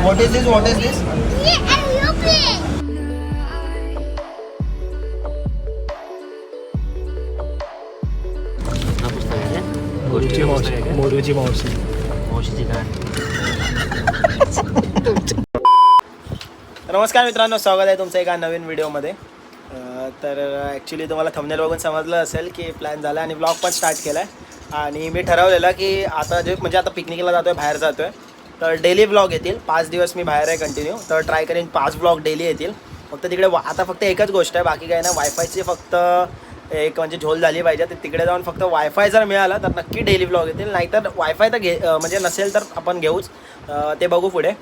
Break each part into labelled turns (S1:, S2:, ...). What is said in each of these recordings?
S1: What is this? What is this?
S2: Moruchi मावशी.
S1: नमस्कार मित्रांनो, स्वागत आहे तुमचं एका नवीन व्हिडिओमध्ये. तर ॲक्च्युली तुम्हाला थंबनेल बघून समजलं असेल की प्लॅन झाला आणि ब्लॉग पण स्टार्ट केला आहे. आणि मी ठरवलेलं की आता म्हणजे आता पिकनिकला जातो आहे, बाहेर जातो आहे, तर डेली ब्लॉग येतील. 5 दिवस मी बाहेर आहे कंटिन्यू, तर ट्राय करेन 5 ब्लॉग डेली येतील. फक्त तिकडे आता फक्त एकच गोष्ट आहे, बाकी काय ना, वायफायची फक्त एक म्हणजे झोल झाली पाहिजे. तर तिकडे जाऊन फक्त वायफाय जर मिळाला तर नक्की डेली ब्लॉग येतील. नाहीतर वायफाय तर म्हणजे नसेल तर आपण घेऊच, ते बघू पुढे.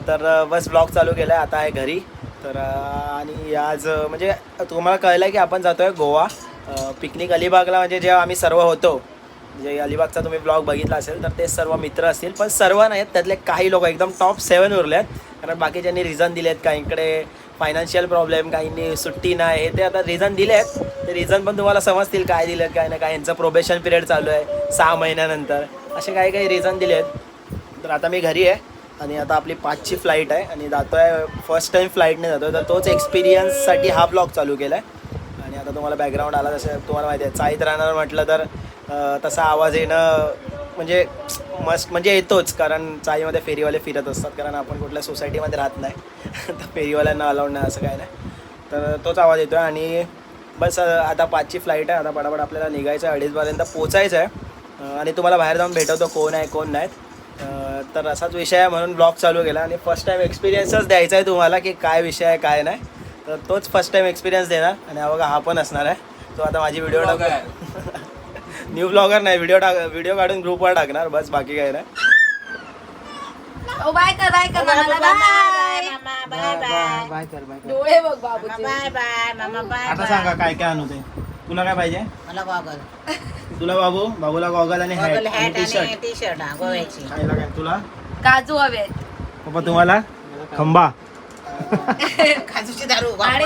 S1: तर बस ब्लॉग चालू केला आहे, आता आहे घरी. तर आणि आज म्हणजे तुम्हाला कळलं आहे की आपण जातो आहे गोवा पिकनिक अलिबागला. म्हणजे जेव्हा आम्ही सर्व होतो, जे अलिबागचा तुम्ही ब्लॉग बघितला असेल तर ते सर्व मित्र असतील, पण सर्व नाहीत, त्यातले काही लोक एकदम टॉप 7 उरले आहेत. कारण बाकीच्यांनी रिझन दिले आहेत, काहींकडे फायनान्शियल प्रॉब्लेम, काहींनी सुट्टी नाही, हे ते आता रिझन दिले आहेत. ते रिझन पण तुम्हाला समजतील काय दिले आहेत काय नाही. काहींचं प्रोबेशन पिरियड चालू आहे 6 महिन्यानंतर, असे काही काही रिझन दिले आहेत. तर आता मी घरी आहे आणि आता आपली 5ची फ्लाईट आहे आणि जातो आहे, फर्स्ट टाईम फ्लाईटने जातो आहे. तर तोच एक्सपिरियन्ससाठी हा ब्लॉग चालू केला आहे. आणि आता तुम्हाला बॅकग्राऊंड आला तसं तुम्हाला माहिती आहे, चाळीत राहणार म्हटलं तर तसा आवाज येणं म्हणजे मस्त म्हणजे येतोच. कारण चाळीमध्ये फेरीवाले फिरत असतात, कारण आपण कुठल्या सोसायटीमध्ये राहत नाही तर फेरीवाल्यांना अलाउड नाही असं काय नाही. तर तोच आवाज येतो आहे. आणि बस आता 5ची फ्लाईट आहे, आता पटापट आपल्याला निघायचं आहे, 2:30पर्यंत पोचायचं आहे. आणि तुम्हाला बाहेर जाऊन भेटवतो कोण आहे कोण नाहीत. तर असाच विषय आहे म्हणून ब्लॉग चालू केला. आणि फर्स्ट टाईम एक्सपिरियन्सच द्यायचा आहे तुम्हाला की काय विषय आहे काय नाही. तर तोच फर्स्ट टाईम एक्सपिरियन्स देणार. आणि हा बघा, हा पण असणार आहे तो. आता माझी व्हिडिओ न्यू ब्लॉगर नाही, व्हिडिओ काढून ग्रुपवर टाकणार, बस बाकी काय नाही.
S3: बाय कर बाय कर मामाला,
S1: बाय कर
S3: डोळे बघ बाबूचे.
S4: बाय बाय मामा बाय.
S1: आता सांगा काय काय आणू ते. तुला काय पाहिजे?
S4: मला गॉगल,
S1: तुला बाबूला गॉगल आणि
S4: goggle
S1: hat
S4: hat
S1: T shirt.
S4: आणि टी-शर्ट गोव्याची.
S1: खायला काय तुला?
S3: काजू हवे
S1: पप्पा तुम्हाला? खंबा.
S4: काजूची दारू
S3: आणि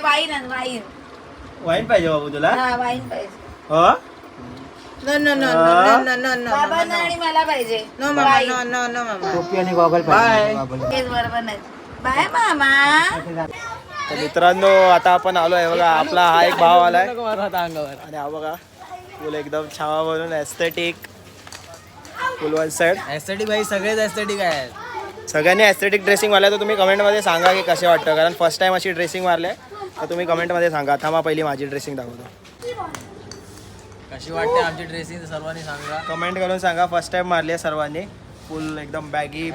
S3: वाईन वाईन.
S1: वाईन पाहिजे बाबू तुला?
S3: हा वाईन पाहिजे.
S1: हो
S4: no no no no no no no
S3: बाबांना आणि मला पाहिजे.
S4: नो मामा नो नो नो मामा.
S2: टोपी आणि गॉगल पाहिजे.
S3: तेच बरोबर नाही. बाय मामा.
S1: तर मित्रांनो, आता आपण आलो आहे बघा, आपला हा एक भाव आलाय आणि हा बघा फुल एकदम छावा बनून एस्थेटिक फुल वन साईड.
S2: एस्थेटिक भाई, सगळेच एस्थेटिक आहेत.
S1: सगळ्यांनी एस्थेटिक ड्रेसिंग मारले तर तुम्ही कमेंटमध्ये सांगा की कसे वाटतं. कारण फर्स्ट टाइम अशी ड्रेसिंग मारले तर तुम्ही कमेंटमध्ये सांगा. थांबा पहिली माझी ड्रेसिंग दाखवतो.
S2: कशी वाटते आमची ड्रेसिंग सर्वांनी सांगा.
S1: कमेंट करून सांगा. फर्स्ट टाइम मारली आहे सर्वांनी, फुल एकदम बॅगी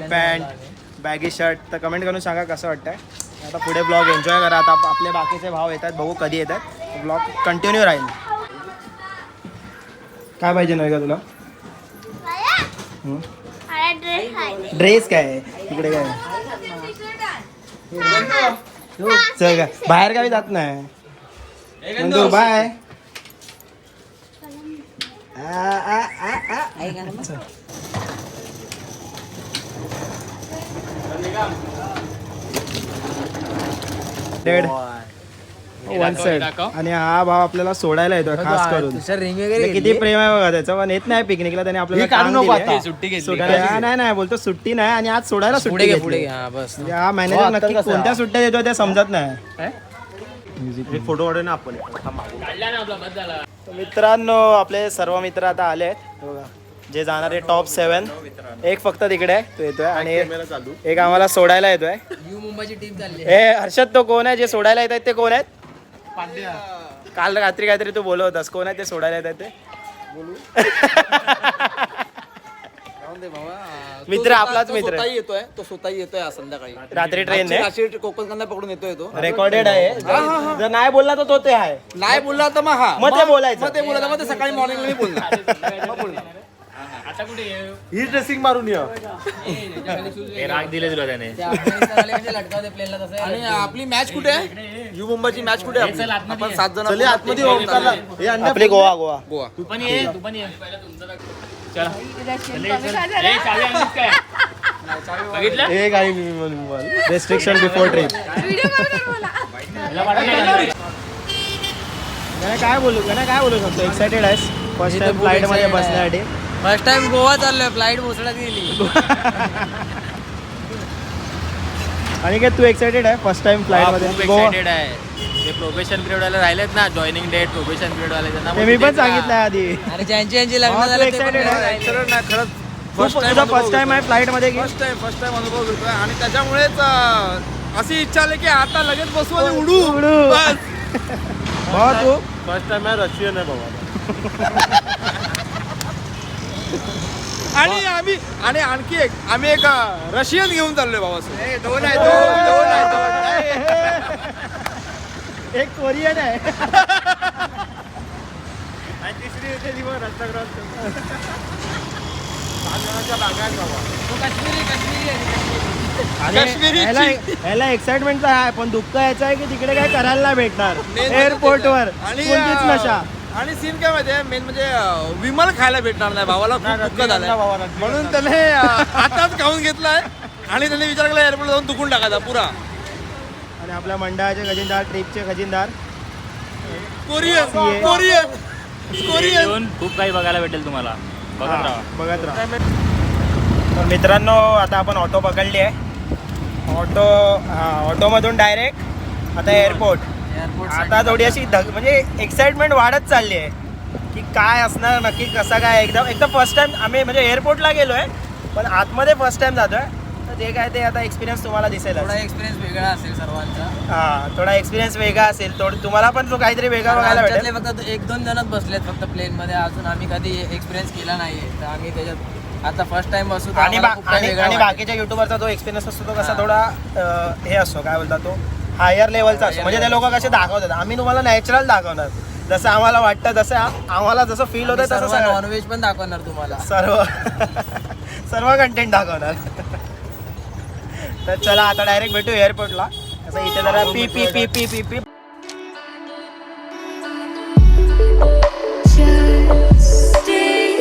S1: पॅन्ट, बॅगी शर्ट. तर कमेंट करून सांगा कसं वाटतंय. आता पुढे ब्लॉग एन्जॉय करा. आता आपले बाकीचे भाव येतात, बघू कधी येतात. ब्लॉग कंटिन्यू राहील. काय पाहिजे नाही का तुला? ड्रेस काय आहे इकडे? काय चल का बाहेर गावी जात नाही. बाय. Dead one side. आणि हा भाव आपल्याला सोडायला येतोय खास करून.
S2: रिंग वगैरे
S1: किती प्रेम आहे बघा त्याचं. पण येत नाही पिकनिकला, त्याने आपल्याला
S2: सुट्टी घेतली.
S1: सोडायला नाही बोलतो, सुट्टी नाही. आणि आज सोडायला सुट्टी घेतली.
S2: बस
S1: म्हणजे हा मॅनेजर नक्की कोणत्या सुट्ट्या देतोय ते समजत नाही.
S2: फोटो काढून आपण
S1: मित्रांनो, आपले सर्व मित्र आता आले आहेत बघा, जे जाणारे टॉप 7. एक फक्त तिकडे आहे, तो येतोय. आणि एक आम्हाला सोडायला येतोय.
S2: यू मुंबईची टीम चालली.
S1: हे हर्षद, तो कोण आहे? जे सोडायला येत आहेत ते कोण आहेत? काल रात्री काहीतरी तू बोलत होतास, कोण आहे ते सोडायला येत आहेत ते? मित्र, आपलाच मित्र
S2: येतोय. तो स्वतः येतोय संध्याकाळी
S1: रात्री ट्रेन
S2: कोकण कन्या पकडून येतोय. तो
S1: रेकॉर्डेड आहे. जर नाही बोलला तर तो ते आहे.
S2: नाही बोलला तर मग
S1: ते बोलायचं.
S2: मग ते सकाळी मॉर्निंगला मी बोलणार. ही ड्रेसिंग मारून या.
S5: राग दिले तुला त्याने.
S2: आणि आपली मॅच कुठे आहे? यू मुंबईची मॅच कुठे आहे? आपण 7 जण आतमध्ये
S1: आपली गोवा.
S5: तू पण ये. चला बघितलं
S1: हे काही रेस्ट्रिक्शन बिफोर ट्रिप. काय बोलू शकतो? एक्साइटेड आहेस फर्स्ट टाइम फ्लाईट मध्ये बसण्यासाठी?
S2: फर्स्ट टाइम गोवा चाललोय. फ्लाईट मोसळ्यात गेली.
S1: आणि काय तू एक्साइटेड आहे फर्स्ट टाइम फ्लाईट मध्ये
S5: खूप
S1: गोवा?
S5: एक्साइटेड आहे. ते प्रोबेशन पिरियड वाले राहिलेत ना, जॉईनिंग डेट प्रोबेशन पिरियड वाले त्यांना
S1: ते मी पण सांगितलं आधी.
S4: अरे ज्यांची लग्न
S1: हा, तू
S4: झाले
S1: excited आहे?
S2: Accident नाही खरंच
S1: तुझा फर्स्ट टाइम आहे फ्लाईट मध्ये की
S2: फर्स्ट टाइम अनुभव घेतोय आणि त्याच्यामुळेच अशी इच्छा आली की आता लगेच बसू आणि उडू
S1: उडू.
S2: बस.
S1: भावा तू
S2: फर्स्ट टाइम आहे रशियन आहे बाबा. आणि आणखी आम्ही एक रशियन घेऊन चाललोय बाबा. दोन
S1: एक कोरियन आहे
S2: आणि तिसरी येते ती बघ रस्ता क्रॉस करतो. 7 जणांच्या बागा आहेत बाबा.
S1: आणि
S2: काश्मीरी
S1: ह्याला एक्साइटमेंट आहे पण दुःख याचं आहे की तिकडे काय करायला नाही भेटणार एअरपोर्टवर
S2: आणि
S1: कोणतीच नशा.
S2: आणि सीन काय माहितीये मेन म्हणजे विमल खायला भेटणार नाही भावाला खूप दुःख झालंय म्हणून त्याने आताच खाऊन घेतलाय आणि त्याने विचार केला एअरपोर्ट जाऊन दुखून टाकायचा पुरा.
S1: आणि आपल्या मंडळाचे खजिनदार ट्रिपचे खजिनदार
S2: कोरियन
S5: येऊन खूप काही बघायला भेटेल तुम्हाला. बघत
S1: हा,
S5: राहा.
S1: बघत राहा. तर मित्रांनो आता आपण ऑटो पकडली आहे. ऑटोमधून डायरेक्ट आता एअरपोर्ट. आता थोडी अशी म्हणजे एक्साइटमेंट वाढत चालली आहे की काय असणार नक्की कसं काय. एकदम फर्स्ट टाइम आम्ही म्हणजे एअरपोर्टला गेलो आहे पण आतमध्ये फर्स्ट टाइम जातोय. तर जे काय ते आता एक्सपिरियन्स तुम्हाला दिसेल.
S4: थोडा एक्सपिरियन्स वेगळा असेल सर्वांचा.
S1: हां थोडा एक्सपिरियन्स वेगळा असेल. तुम्हाला पण तो काहीतरी वेगळा बघायला भेटेल.
S4: फक्त 1-2 जणच बसलेत फक्त प्लेन मध्ये. अजून आम्ही कधी एक्सपिरियन्स केला नाहीये तर आम्ही त्याच्यात आता फर्स्ट टाइम बसू तर
S1: आणि
S4: आम्हाला खूप काही वेगळं
S1: आणि
S4: वाटेल.
S1: बाकीच्या युट्यूबरचा जो एक्सपिरियन्स असतो तो कसा थोडा हे असतो काय बोलतात तो हायर लेवलचा असतो. म्हणजे ते लोक कसे दाखवतात. आम्ही तुम्हाला नॅचरल दाखवणार जसं आम्हाला वाटतं जसं आम्हाला जसं फील होतं तसं
S4: सर्व नॉनव्हेज पण दाखवणार तुम्हाला.
S1: सर्व कंटेंट दाखवणार. तर चला आता डायरेक्ट भेटू एअरपोर्टला. असं इथे जरा P P P P P P
S6: Just stay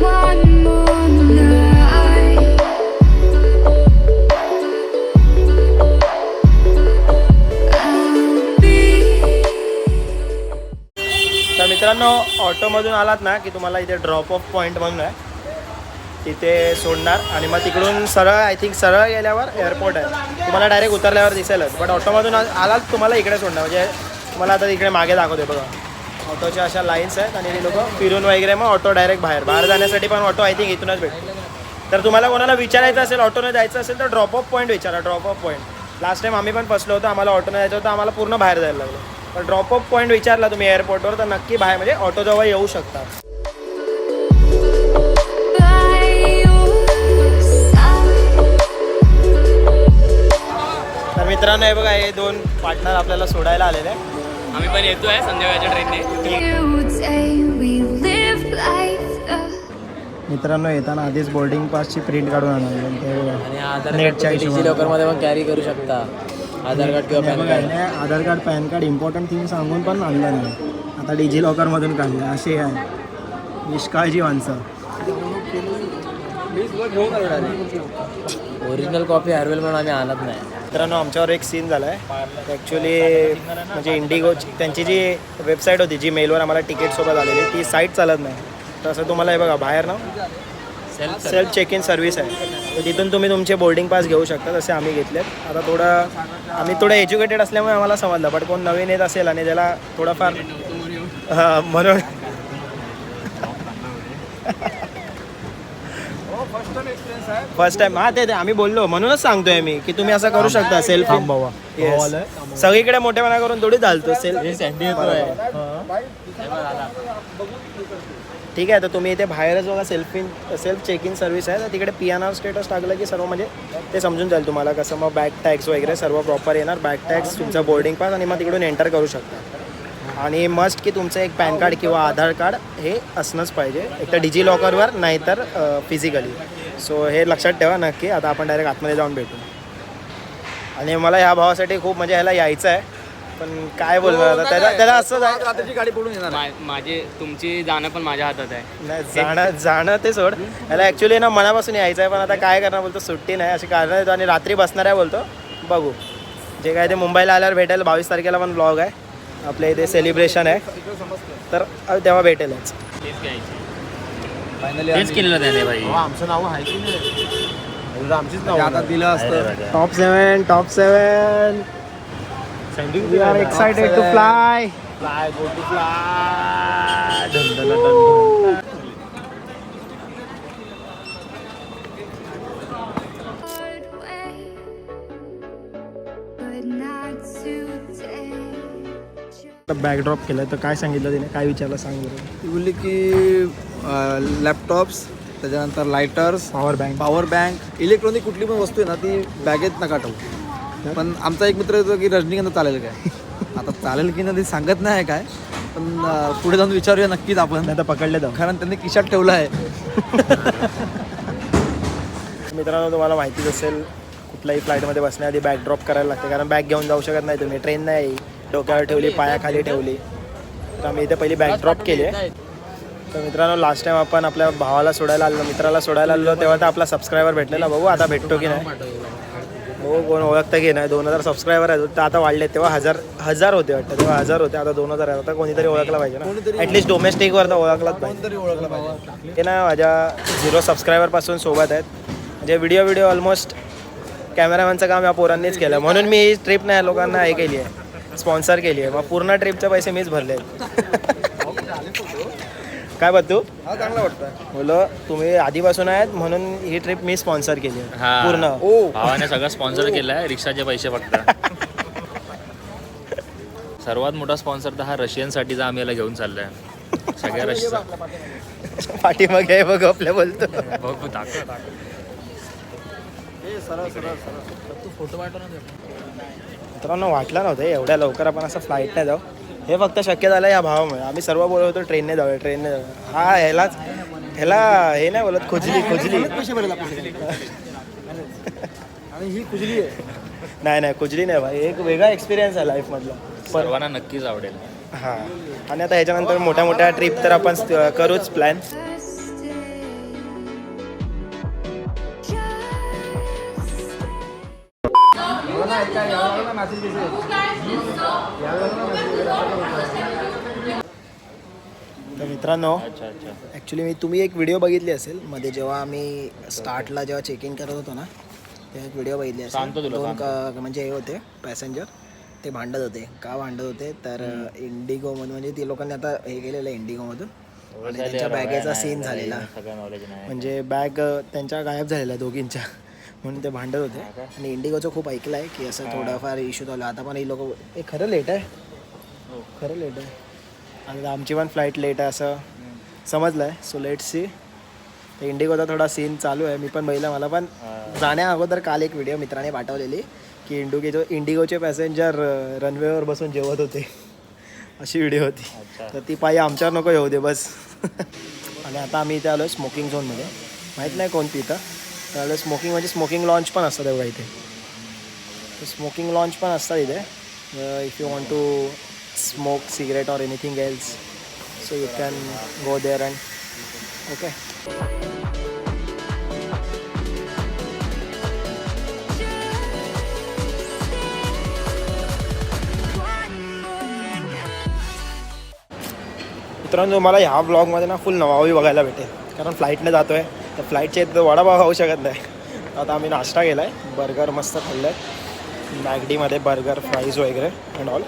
S6: one more night. I'll be.
S1: तर मित्रांनो ऑटोमधून आलात ना की तुम्हाला इथे ड्रॉप ऑफ पॉईंट म्हणून आहे तिथे सोडणार आणि मग तिकडून सरळ आय थिंक सरळ गेल्यावर एअरपोर्ट आहे. तुम्हाला डायरेक्ट उतरल्यावर दिसेलच. बट ऑटोमधून आलात तुम्हाला इकडे सोडणार. म्हणजे तुम्हाला आता इकडे मागे दाखवते बघा ऑटोच्या अशा लाईन्स आहेत आणि ते लोक फिरून वगैरे मग ऑटो डायरेक्ट बाहेर जाण्यासाठी पण ऑटो आय थिंक इथूनच भेटतो. तर तुम्हाला कोणाला विचारायचं असेल ऑटोने जायचं असेल तर ड्रॉप ऑफ पॉईंट विचारा. Drop of point last time आम्ही पण फसलो होतो. आम्हाला ऑटोने जायचं होतं आम्हाला पूर्ण बाहेर जायला लागलं. पण ड्रॉप ऑफ पॉईंट विचारला तुम्ही एअरपोर्टवर तर नक्की बाहेर म्हणजे ऑटोजवळ येऊ शकता.
S6: By your side.
S1: तर मित्रांनो हे बघा हे 2 पार्टनर आपल्याला सोडायला आलेले आहे.
S5: आम्ही पण येतोय संध्याकाळच्या ट्रेनने.
S6: You say we live life the
S1: मित्रांनो येताना आधीच बोर्डिंग पासची प्रिंट काढून
S4: आणि आधार
S1: नेटच्या
S4: कार्ड डिजी लॉकर मध्ये पण कॅरी करू शकता. आधार कार्ड किंवा PAN card.
S1: Aadhaar card PAN card important thing सांगून पण आणलं नाही. आता डिजी लॉकरमधून काढलं असे आहे निष्काळजी माणसं.
S4: ओरिजिनल कॉपी हरवेल म्हणून आम्ही आणत नाही.
S1: मित्रांनो आमच्यावर एक सीन झाला आहे ॲक्च्युली म्हणजे इंडिगोची त्यांची जी वेबसाईट होती जी मेलवर आम्हाला तिकीटसोबत आलेली ती साईट चालत नाही. तसं तुम्हाला हे बघा बाहेर ना सेल्फ चेक इन सर्व्हिस आहे तर तिथून तुम्ही तुमचे बोर्डिंग पास घेऊ शकता. तसे आम्ही घेतलेत. आता आम्ही थोडं एज्युकेटेड असल्यामुळे आम्हाला समजलं. बट कोण नवीन येत असेल आणि त्याला थोडंफार म्हणून फर्स्ट टाइम हा ते आम्ही बोललो म्हणूनच सांगतोय मी की तुम्ही असं करू शकता सेल्फ इन. सगळीकडे मोठेपणा करून थोडी चालतो सेल्फ. ठीक आहे तर तुम्ही इथे बाहेरच बघा सेल्फ चेक इन सर्व्हिस आहे. तर तिकडे PNR स्टेटस टाकलं की सर्व म्हणजे ते समजून जाईल तुम्हाला कसं. मग बॅग टॅक्स वगैरे सर्व प्रॉपर येणार. बॅग टॅक्स तुमचा बोर्डिंग पास आणि मग तिकडून एंटर करू शकता. आणि मस्ट की तुमचं एक पॅन कार्ड किंवा आधार कार्ड हे असणंच पाहिजे. एक तर डिजी लॉकरवर नाहीतर फिजिकली. सो हे लक्षात ठेवा नक्की. आता आपण डायरेक्ट आतमध्ये जाऊन भेटू. आणि मला ह्या भावासाठी खूप म्हणजे ह्याला यायचं आहे पण काय बोलणार आता त्याला असं
S2: रात्रीची गाडी पडून येणार.
S5: माझे तुमची जाणं पण माझ्या हातात आहे.
S1: नाही जाणं ते सोड. ह्याला ॲक्च्युली ना मनापासून यायचं आहे पण आता काय करणार बोलतो सुट्टी नाही अशी कारण देतो आणि रात्री बसणार आहे बोलतो. बघू जे काय ते मुंबईला आल्यावर भेटेल. 22 तारखेला पण ब्लॉग आहे आपल्या इथे सेलिब्रेशन आहे तर तेव्हा भेटेलच.
S5: तेच केलेलं त्याने भाई.
S2: आमचं नाव आहे की नाही आता दिलं असतं.
S1: Top 7 we are excited to fly.
S6: hard way, but not today.
S1: Backdrop केलाय तर काय सांगितलं तिने, काय विचारलं सांग बरं.
S2: ती बोलली की लॅपटॉप्स, त्याच्यानंतर लायटर्स, पॉवर बँक, इलेक्ट्रॉनिक कुठली पण वस्तू आहे ना ती बॅगेत नका ठेवू. पण आमचा एक मित्र येतो की रजनीकांत चालेल काय. आता चालेल की नाही ते सांगत नाही काय, पण पुढे जाऊन विचारूया नक्कीच आपण.
S1: नाही तर पकडले जाऊ.
S2: कारण त्यांनी खिशात ठेवलं आहे.
S1: मित्रांनो तुम्हाला माहितीच असेल कुठल्याही फ्लाईटमध्ये बसण्याआधी बॅग ड्रॉप करायला लागते, कारण बॅग घेऊन जाऊ शकत नाही तुम्ही. ट्रेन नाही डोक्यावर ठेवली, पायाखाली ठेवली. तर आम्ही इथे पहिली बॅग ड्रॉप केली आहे. तर मित्रांनो लास्ट टाइम आपण आपल्या भावाला सोडायला आलो, मित्राला सोडायला आलो, तेव्हा तर आपला सबस्क्रायबर भेटलेला. बघू आता भेटतो की नाही. हो कोण ओळखतं की नाही. 2000 सबस्क्रायबर आहेत तर आता वाढले. तेव्हा हजार होते वाटतं, तेव्हा 1000 होते, आता 2000 आहेत. आता कोणीतरी ओळखला पाहिजे ना, ॲटलिस्ट डोमेस्टिकवर तर ओळखलाच पाहिजे.
S2: कोणतरी ओळखलं पाहिजे.
S1: ते ना माझ्या 0 सबस्क्रायबरपासून सोबत आहेत. म्हणजे व्हिडिओ ऑलमोस्ट कॅमेरामॅनचं काम या पोरांनीच केलं, म्हणून मी ही ट्रिप नाही लोकांना हे केली आहे, स्पॉन्सर केली आहे. मग पूर्ण ट्रिपचे पैसे मीच भरले आहेत. काय बघतो
S2: हा चांगला वाटतं.
S1: बोलो तुम्ही आधीपासून आहेत म्हणून ही ट्रिप मी स्पॉन्सर केली आहे पूर्ण.
S5: भावाने सगळं स्पॉन्सर केलं आहे, रिक्षाचे पैसे फक्त. सर्वात मोठा स्पॉन्सर तर हा रशियनसाठीचा आम्ही याला घेऊन चाललोय. सगळ्या रशिया
S1: पाठीमागे आहे बघ आपल्या बोलतो.
S5: बघू दाखव.
S2: तू फोटो पाठव ना.
S1: मित्रांनो वाटलं नव्हतं एवढ्या लवकर आपण असं फ्लाईटने जाऊ. हे फक्त शक्य झालं या भावामुळे. आम्ही सर्व बोलत होतो ट्रेनने जाऊया, ट्रेनने जाऊया. हा ह्याला हे नाही बोलत, खुजली
S2: पैसे भरेल आपण. आणि ही खुजली आहे.
S1: नाही खुजली नाही भाई. एक वेगळा एक्सपिरियन्स आहे लाईफमधला.
S5: सर्वांना नक्कीच आवडेल.
S1: हां आणि आता ह्याच्यानंतर मोठ्या ट्रिप तर आपण करूच प्लॅन. तर मित्रांनो
S5: अच्छा.
S1: ॲक्च्युली तुम्ही एक व्हिडिओ बघितली असेल मध्ये, जेव्हा आम्ही स्टार्टला जेव्हा चेक इन करत होतो ना, तेव्हा एक व्हिडिओ बघितली
S5: सांगतो
S1: असेल.
S5: तुला,
S1: दोन म्हणजे हे होते पॅसेंजर, ते भांडत होते. का भांडत होते तर इंडिगोमधून, म्हणजे ती लोकांनी आता हे केलेलं आहे इंडिगोमधून, आणि त्यांच्या बॅगेचा सीन झालेला.
S5: सगळं नॉलेज नाही.
S1: म्हणजे बॅग त्यांच्या गायब झालेल्या दोघींच्या, म्हणून ते भांडत होते. आणि इंडिगोचं खूप ऐकलं आहे की असं थोडाफार इश्यू झाला. आता पण ही लोक खरं लेट आहे, खरं लेट आहे. आणि आमची पण फ्लाईट लेट आहे असं समजलं आहे. So let see. तर इंडिगोचा थोडा सीन चालू आहे. मी पण बघितलं. मला पण जाण्या अगोदर काल एक व्हिडिओ मित्राने पाठवलेली की इंडिगोचे पॅसेंजर रनवेवर बसून जेवत होते, अशी व्हिडिओ होती. तर ती पायी आमच्यावर नको येऊ दे बस. आणि आता आम्ही इथे आलो स्मोकिंग झोनमध्ये. माहीत नाही कोणती इथं. तर आलो स्मोकिंग, म्हणजे स्मोकिंग लॉन्च पण असतात तेव्हा इथे. तर स्मोकिंग लॉन्च पण असतात इथे. If you want to smoke cigarette or anything else, so you can go there and okay. मित्रांनो मला ह्या ब्लॉगमध्ये ना फुल नवावी बघायला भेटेल, कारण फ्लाईटने जातो आहे. तर फ्लाईटच्या इथं वडापाव खाऊ शकत नाही. आता आम्ही नाश्ता केला आहे, बर्गर मस्त खाल्लं आहे मॅगडीमध्ये, बर्गर फ्राईज वगैरे अँड ऑल.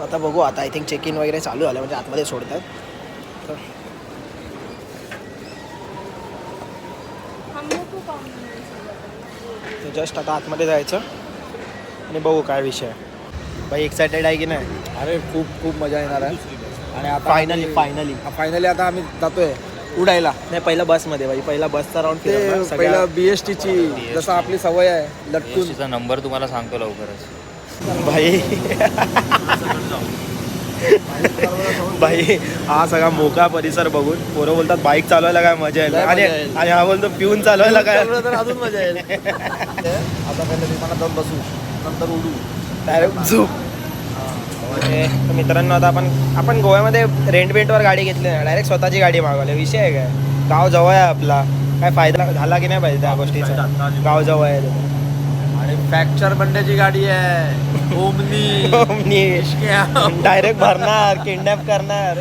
S1: आता बघू, आता आय थिंक चेक इन वगैरे चालू झालं, म्हणजे आतमध्ये सोडतात. तर जस्ट आता आतमध्ये जायचं आणि बघू काय विषय आहे. बाई एक्सायटेड आहे की नाही?
S2: अरे खूप मजा येणार आहे. आणि आता
S1: फायनली
S2: आता आम्ही जातोय उडायला.
S1: नाही पहिला बसमध्ये बाई, पहिला बसचा राऊंड
S2: ते पहिला BSTची जसं आपली सवय आहे लटकून.
S5: BSTचा नंबर तुम्हाला सांगतो लवकरच.
S1: भाई हा सगळा मोकळा परिसर बघून पोरं बोलतात बाईक चालवायला काय मजा येईल, आणि हा बोलतो पिऊन चालवायला काय
S2: तर अजून मजा येईल. आता पहिलं विमानात जाऊन बसू, नंतर उडू
S1: डायरेक्ट झोप. तर मित्रांनो आता आपण गोव्यामध्ये रेंटवर गाडी घेतली नाही, डायरेक्ट स्वतःची गाडी मागवली. विषय आहे काय, गाव जवळ आहे आपला, काय फायदा झाला की नाही पाहिजे त्या गोष्टीचा. गाव जवळ आहे
S2: आणि फ्रॅक्चर बंड्याची गाडी आहे. ओमनी
S1: डायरेक्ट भरणार, किडनॅप करणार.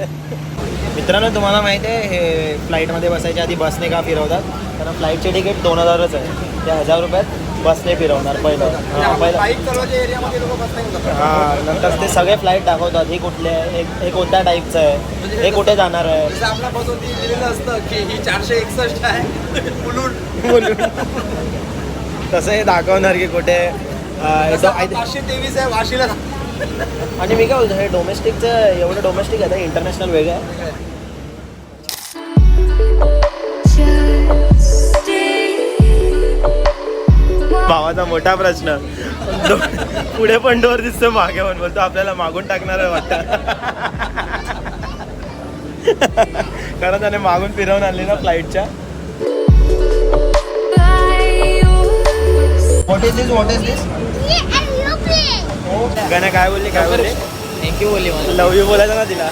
S1: मित्रांनो तुम्हाला माहिती आहे हे फ्लाईटमध्ये बसायच्या आधी बसने का फिरवतात? कारण फ्लाईटचे तिकीट 2000च आहे. त्या 1000 रुपयात बसने फिरवणार पहिलं.
S2: बाईक चालवायच्या एरियामध्ये लोक बस नाही करतात.
S1: हां, नंतर ते सगळे फ्लाईट दाखवतात. हे कुठले आहे, हे कोणत्या टाईपचं आहे, हे कुठे जाणार आहे.
S2: जसं आपल्या बसवरती दिलेलं असतं की ही 461 आहे
S1: बोलून तसं हे दाखवणार की कुठे
S2: 523 आहे वाशीला.
S1: आणि मी काय बोलतो हे डोमेस्टिकचं एवढं डोमेस्टिक आहे इंटरनॅशनल वेगळं आहे.
S6: Just stay.
S1: भावाचा मोठा प्रश्न पुढे पण डोर दिसतो मागे पण बोलतो आपल्याला मागून टाकणार आहे वाटतं. कारण त्याने मागून फिरवून आणली ना फ्लाईटच्या. व्हॉट इज दिस गाणं काय बोलली
S4: थँक्यू बोलली मला.
S1: लव यू बोलायचं ना तिला.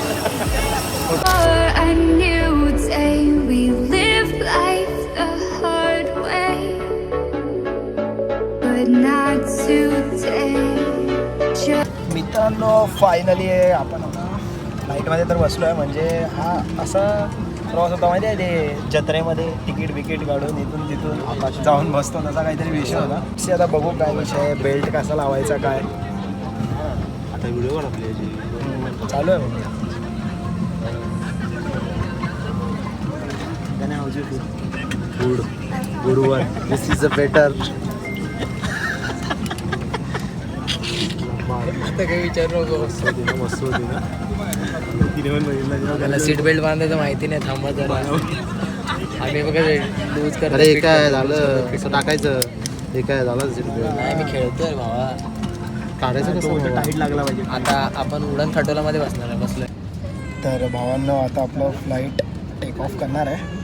S6: For a new day, we live life the hard way, but not today. Just
S1: मित्रांनो फायनली आपण फ्लाईटमध्ये तर बसलो आहे. म्हणजे हा असा प्रवास होता माहिती आहे ते जत्रेमध्ये तिकीट बिकीट काढून इथून तिथून जाऊन बसतो तसा काहीतरी विषय होता. ते आता बघू काय विषय आहे, बेल्ट कसा लावायचा काय आता व्हिडिओ काढ आपली चालू आहे.
S2: Good one. This is a better.
S4: आता काही विचारू नको.
S2: मस्त होती ना.
S1: तिने पण बघितलं
S4: मला सीट बेल्ट बांधायचं माहिती नाही. थांबा जरा. आम्ही बघा लूज करतो.
S2: अरे हे काय झालं कसं टाकायचं? हे काय झालं
S4: नाही मी खेळतोय भावा.
S2: काढायचं कसं?
S1: टाईट लागला पाहिजे.
S4: आता आपण उडण खटोलामध्ये बसणार आहे. बसलोय.
S1: तर भावांनो आता आपलं फ्लाईट टेक ऑफ करणार आहे.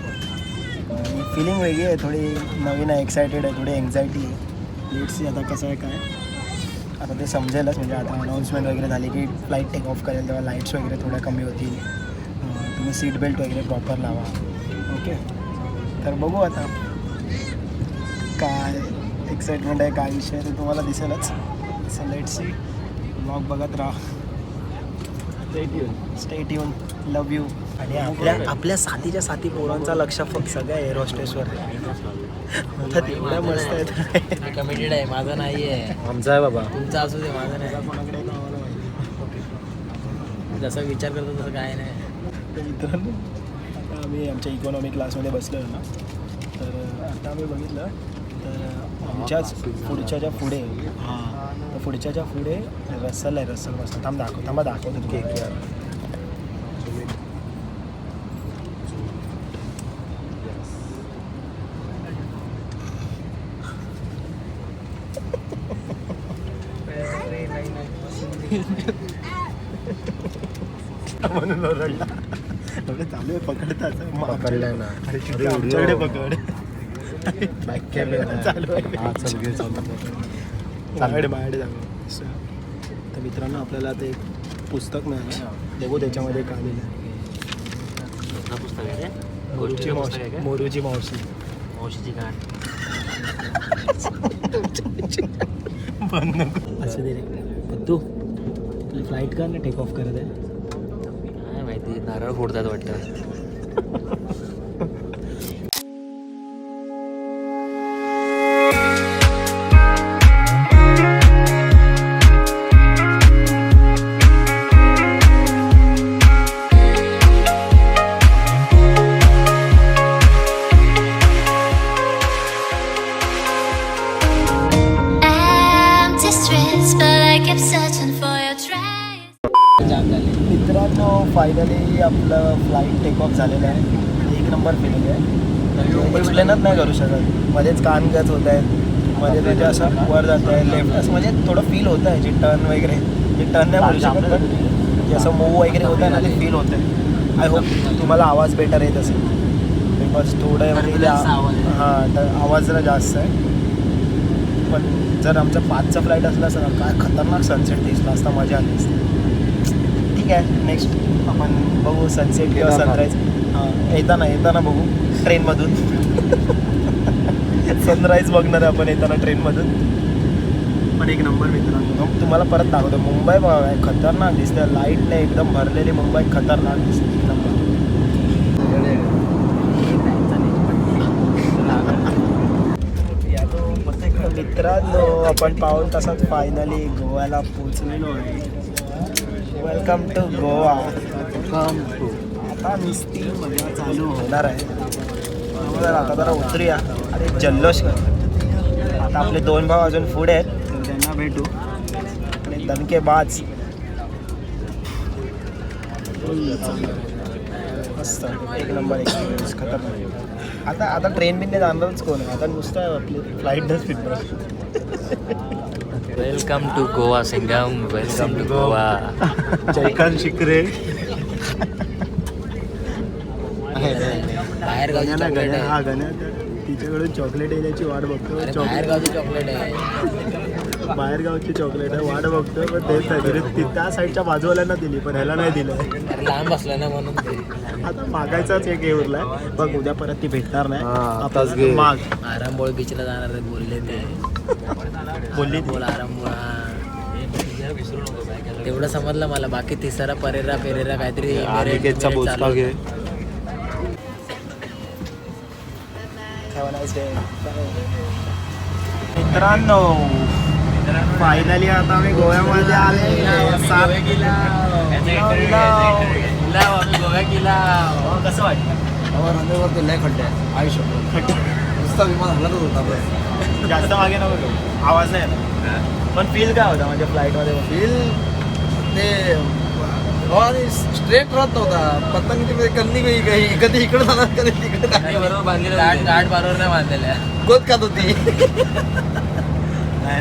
S1: फिलिंग वेगळी आहे, थोडी नवीन आहे, एक्सायटेड आहे, थोडी एन्झायटी आहे. लेट्स सी आता कसं आहे काय. आता ते समजेलच. म्हणजे आता अनाऊन्समेंट वगैरे झाली की फ्लाईट टेक ऑफ करेल तेव्हा लाईट्स वगैरे थोड्या कमी होतील. तुम्ही सीट बेल्ट वगैरे प्रॉपर लावा. ओके, तर बघू आता काय एक्साइटमेंट आहे, काय विषय आहे ते तुम्हाला दिसेलच. So let's see. ब्लॉग बघत राहा. Stay tune. Love you. आणि आपल्या साथीच्या साथी पोरांचा लक्ष फक्त सगळ्या एअर हॉस्टेसवर एवढ्या मस्त आहेत.
S4: मी कमिटेड आहे. माझं नाही आहे.
S2: आमचा आहे बाबा.
S4: तुमचं असू दे, माझं नाही. जसं विचार करतो तसं काय नाही.
S1: मित्रांनो आता आम्ही आमच्या इकॉनॉमी क्लासमध्ये बसलो ना. तर आता आम्ही बघितलं तर आमच्याच पुढच्या पुढे तर पुढच्या पुढे रसल आहे. रसल मस्त. थांबा दाखवतो केक यार. म्हणून ओरडला. एवढे चालू आहे पकडतात.
S2: पकडलाय ना.
S1: अरे आमच्याकडे पकड.
S2: बॅक कॅमेरा
S1: चालू आहे.
S2: हा चल घे चालू.
S1: बाहेर जाऊ. तर मित्रांनो आपल्याला आता एक पुस्तक मिळालं. बघू त्याच्यामध्ये काय लिहिलं. मोरूची मावशी.
S4: मावशीची गाठ.
S1: असं दे रे तू. आपली फ्लाईट कर ना टेक ऑफ करत आहे.
S4: काय माहिती नारळ फोडतात वाटतं.
S6: I'm distressed, but I kept searching for your trace.
S1: मित्रांनो फायनली आपलं फ्लाईट टेक ऑफ झालेलं आहे. एक नंबर फिलिंग आहे. एक्सप्लेनच नाही करू शकत. मध्येच कान गच होत आहेत. मध्ये म्हणजे असं वर जात आहे लेफ्ट असं म्हणजे थोडं फील होतं आहे. जे टर्न वगैरे जे टर्न नाही बोलू शकत पण जे असं मूव वगैरे होतं आहे ना ते फील होतं आहे. आय होप तुम्हाला आवाज बेटर येत असेल. बिकॉज थोडं म्हणजे हां तर आवाज जरा जास्त आहे. पण जर आमचा 5चा फ्लाईट असला असता काय खतरनाक सनसेट दिसला असता. मजा आली असती. ठीक आहे नेक्स्ट आपण बघू सनसेट किंवा सनराईज. येताना बघू ट्रेनमधून. सनराईज बघणार आहे आपण येताना ट्रेनमधून. पण एक नंबर मित्रांनो तुम्हाला परत दाखवतो. मुंबई खतरनाक दिसते. लाईटने एकदम भरलेली मुंबई खतरनाक दिसते. एक नंबर. मित्रांनो आपण पाहून तसंच फायनली गोव्याला पोहोचलेलो आहे. Welcome to Goa. आता नुसती मजा चालू होणार आहे. आता जरा उतरूया आणि जल्लोष कर. आता आपले 2 भाऊ अजून पुढे आहेत तर त्यांना भेटू आणि दणकेबाज मस्त एक नंबर एक्सपिरियन्स खतरनाक. आता ट्रेन बिनने जाणारच कोण आहे. आता नुसतं आपली फ्लाईटच फिरणार.
S5: Welcome to Goa Singham. Welcome to Goa.
S1: Jaykant Shikre
S4: बाहेर गावची चॉकलेट आहे.
S1: हा गण्या तिच्याकडून चॉकलेट येण्याची वाट बघतो.
S4: बाहेर गावची चॉकलेट आहे.
S1: बाहेर गावची चॉकलेट आहे वाट बघतो पण देत नाही. ती त्या साईडच्या बाजूवाल्यांना दिली पण ह्याला नाही दिलं.
S4: अरे लांब बसला ना म्हणून ते.
S1: आता मागायचाच एक हे उरलाय बघ. उद्या परत ती भेटणार नाही.
S2: आताच घे.
S1: माग
S4: आरामबोळ बीचला जाणार आहेत बोलले ते.
S1: बोलली
S4: बोल आरामबोळ. तेवढं समजलं मला. बाकी तिसरा परेरा पेरेरा काहीतरी
S2: अनिकेतचा बोचका घे.
S1: मित्रांनो फायनली आता आम्ही गोव्यामध्ये आले.
S4: गोव्या किल्ला
S1: कसं वाटतं?
S2: रनवेवरती लय खड्डे आहे आयुष्यात. नुसता विमान हलतच होता बस.
S1: जास्त मागे नको घेऊ. आवाज नाही येत पण फील काय होता म्हणजे फ्लाईटमध्ये?
S2: फील ते स्ट्रेट राहत नव्हता. पतंगीमध्ये कन्नी काही कधी इकडे जाणार कधी तिकडे
S4: बरोबर बांधलेल्या गाठ बरोबर नाही बांधलेल्या.
S2: गोत खात होती.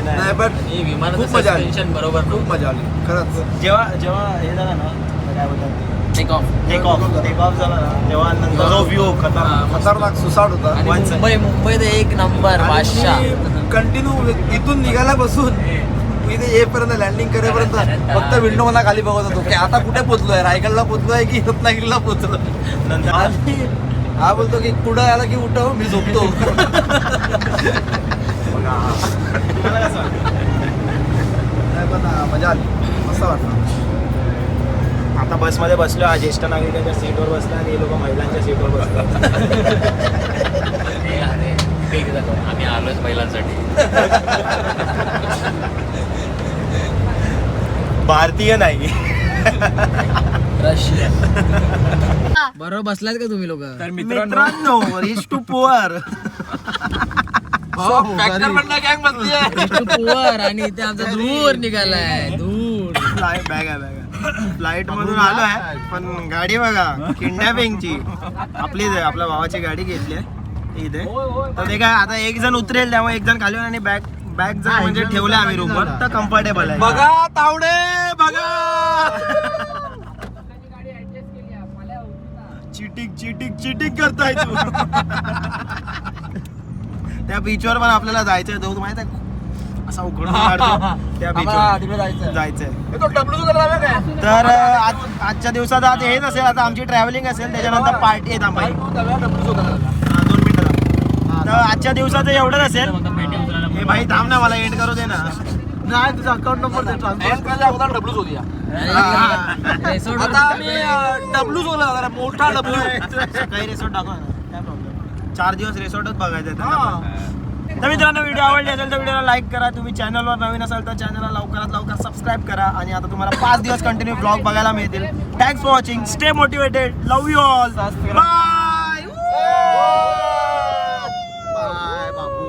S1: नाही
S2: पण
S4: विमानाचं
S2: खूप मजा आली.
S4: suspension बरोबर
S2: खूप मजा आली खरंच.
S1: जेव्हा हे झालं ना काय बोलतात
S4: टेक ऑफ.
S1: टेक ऑफ झाला ना तेव्हा नंतर जो व्ह्यू
S2: खतरनाक सुसाट होता.
S4: मुंबईत एक नंबर बादशाह.
S2: कंटिन्यू इथून निघायला बसून इथे येईपर्यंत लँडिंग करेपर्यंत फक्त विंडो मला खाली बघत होतो की आता कुठे पोहोचलोय. रायगडला पोहोचलोय की रत्नागिरीला पोहोचलो. आणि हा बोलतो की पुढं आला की उठव मी झोपतो. नाही पण मजा आली. मस्त वाटलं.
S1: आता बसमध्ये बसलो. हा ज्येष्ठ नागरिकांच्या सीटवर बसला आणि हे लोक महिलांच्या सीटवर बसतात.
S5: आम्ही आलोच महिलांसाठी.
S1: भारतीय नाही.
S4: रशिया. बरोबर बसलात का तुम्ही लोक?
S5: तर
S1: मित्रांनो रिच टू पुअर
S4: पुअर आणि इथे आमचा धूर निघालाय. धूर
S1: बॅग आहे. फ्लाईट मधून आलोय पण गाडी बघा किडनॅपिंगची. आपल्या भावाची गाडी घेतली आहे इथे. तर ते काय आता एक जण उतरेल त्यामुळे एक जण खाली आणि बॅग जर म्हणजे ठेवलं आम्ही रूमवर तर कम्फर्टेबल आहे.
S2: बघा तावडे बघा.
S1: चिटिंग करताय तू. त्या बीचवर पण आपल्याला जायचंय. तो माहित आहे असा उघडून काढतो त्या बीचवर जायचंय. तर आजच्या दिवसात आज हेच असेल. आता आमची ट्रॅव्हलिंग असेल त्याच्यानंतर पार्टी येत आम्ही 2 मिनिटं. तर आजच्या दिवसाचं एवढंच असेल. हे भाई थांब ना मला एंड करू दे ना. नाही तुझा अकाउंट नंबर दे.
S2: डब्ल्यूच होती. आता आम्ही डब्ल्यूच होता मोठा डब्ल्यू.
S1: काही रिसॉर्ट दाखवा ना काय प्रॉब्लेम. 4 दिवस रिसॉर्टच बघायचं. तर मित्रांनो व्हिडिओ आवडली असेल तर व्हिडिओला लाईक करा. तुम्ही चॅनलवर नवीन असाल तर चॅनलला लवकरात लवकर सबस्क्राईब करा. आणि आता तुम्हाला 5 दिवस कंटिन्यू ब्लॉग बघायला मिळतील. Thanks for watching. Stay motivated. Love you all. Bye
S2: bye Babu.